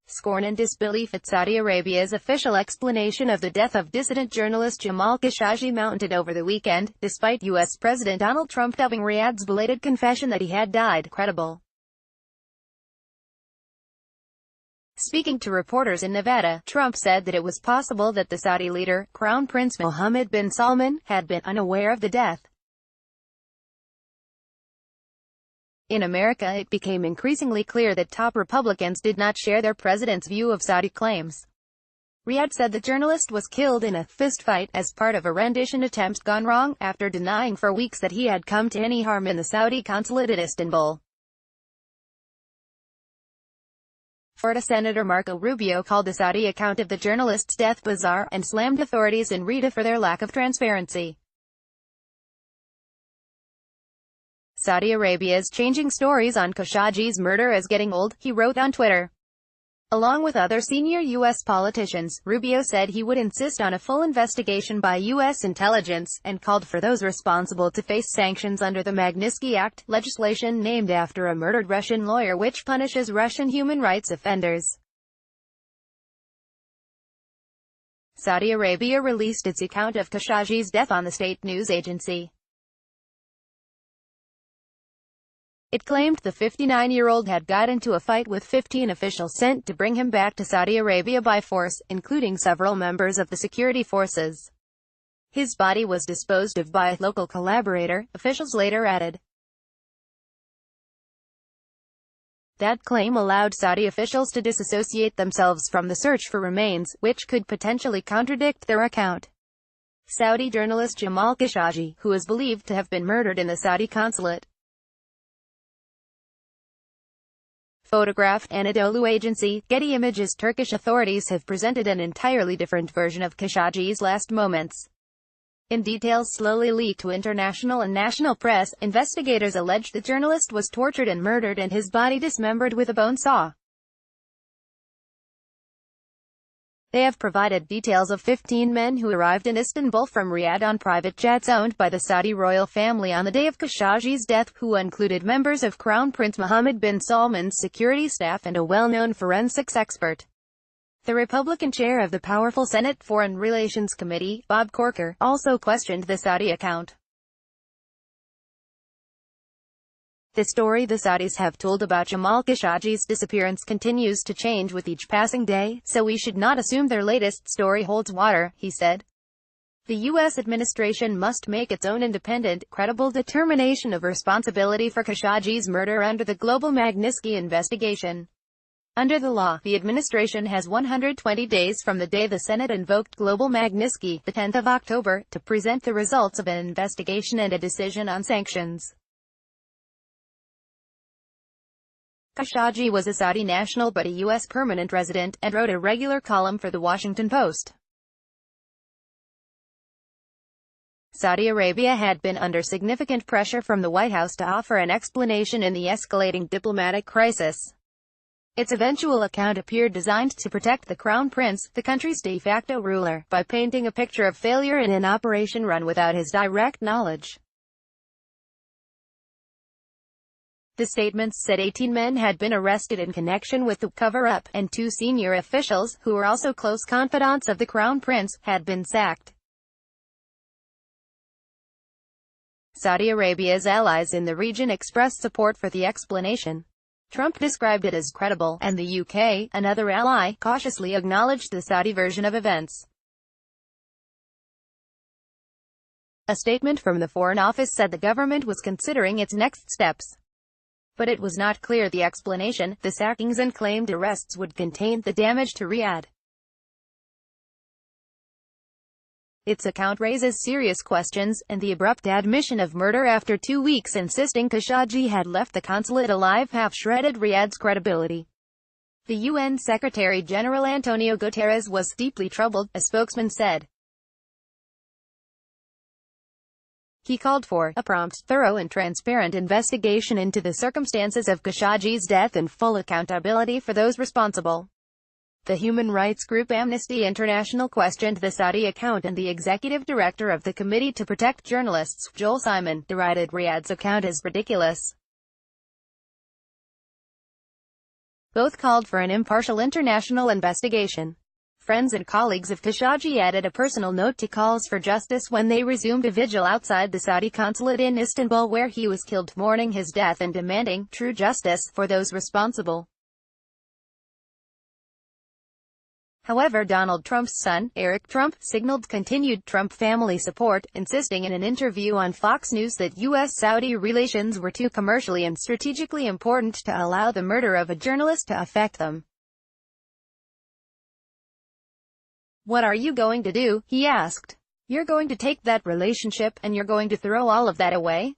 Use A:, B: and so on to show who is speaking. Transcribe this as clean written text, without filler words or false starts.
A: Scorn and disbelief at Saudi Arabia's official explanation of the death of dissident journalist Jamal Khashoggi mounted over the weekend, despite U.S. President Donald Trump dubbing Riyadh's belated confession that he had died credible. Speaking to reporters in Nevada, Trump said that it was possible that the Saudi leader, Crown Prince Mohammed bin Salman, had been unaware of the death. In America, it became increasingly clear that top Republicans did not share their president's view of Saudi claims. Riyadh said the journalist was killed in a fistfight as part of a rendition attempt gone wrong, after denying for weeks that he had come to any harm in the Saudi consulate in Istanbul. Florida Senator Marco Rubio called the Saudi account of the journalist's death bizarre, and slammed authorities in Riyadh for their lack of transparency. Saudi Arabia's changing stories on Khashoggi's murder is getting old, he wrote on Twitter. Along with other senior U.S. politicians, Rubio said he would insist on a full investigation by U.S. intelligence, and called for those responsible to face sanctions under the Magnitsky Act, legislation named after a murdered Russian lawyer which punishes Russian human rights offenders. Saudi Arabia released its account of Khashoggi's death on the state news agency. It claimed the 59-year-old had got into a fight with 15 officials sent to bring him back to Saudi Arabia by force, including several members of the security forces. His body was disposed of by a local collaborator, officials later added. That claim allowed Saudi officials to disassociate themselves from the search for remains, which could potentially contradict their account. Saudi journalist Jamal Khashoggi, who is believed to have been murdered in the Saudi consulate, photograph, Anadolu agency, Getty Images. Turkish authorities have presented an entirely different version of Khashoggi's last moments. In details slowly leaked to international and national press, investigators allege the journalist was tortured and murdered and his body dismembered with a bone saw. They have provided details of 15 men who arrived in Istanbul from Riyadh on private jets owned by the Saudi royal family on the day of Khashoggi's death, who included members of Crown Prince Mohammed bin Salman's security staff and a well-known forensics expert. The Republican chair of the powerful Senate Foreign Relations Committee, Bob Corker, also questioned the Saudi account. The story the Saudis have told about Jamal Khashoggi's disappearance continues to change with each passing day, so we should not assume their latest story holds water, he said. The U.S. administration must make its own independent, credible determination of responsibility for Khashoggi's murder under the global Magnitsky investigation. Under the law, the administration has 120 days from the day the Senate invoked global Magnitsky, the 10th of October, to present the results of an investigation and a decision on sanctions. Khashoggi was a Saudi national but a U.S. permanent resident, and wrote a regular column for The Washington Post. Saudi Arabia had been under significant pressure from the White House to offer an explanation in the escalating diplomatic crisis. Its eventual account appeared designed to protect the Crown Prince, the country's de facto ruler, by painting a picture of failure in an operation run without his direct knowledge. The statements said 18 men had been arrested in connection with the cover-up, and 2 senior officials, who were also close confidants of the Crown Prince, had been sacked. Saudi Arabia's allies in the region expressed support for the explanation. Trump described it as credible, and the UK, another ally, cautiously acknowledged the Saudi version of events. A statement from the Foreign Office said the government was considering its next steps. But it was not clear the explanation, the sackings and claimed arrests would contain the damage to Riyadh. Its account raises serious questions, and the abrupt admission of murder after 2 weeks insisting Khashoggi had left the consulate alive half-shredded Riyadh's credibility. The UN Secretary-General Antonio Guterres was deeply troubled, a spokesman said. He called for a prompt, thorough and transparent investigation into the circumstances of Khashoggi's death and full accountability for those responsible. The human rights group Amnesty International questioned the Saudi account, and the executive director of the Committee to Protect Journalists, Joel Simon, derided Riyadh's account as ridiculous. Both called for an impartial international investigation. Friends and colleagues of Khashoggi added a personal note to calls for justice when they resumed a vigil outside the Saudi consulate in Istanbul where he was killed, mourning his death and demanding true justice for those responsible. However, Donald Trump's son, Eric Trump, signaled continued Trump family support, insisting in an interview on Fox News that U.S.-Saudi relations were too commercially and strategically important to allow the murder of a journalist to affect them. "What are you going to do?" he asked. "You're going to take that relationship, and you're going to throw all of that away?"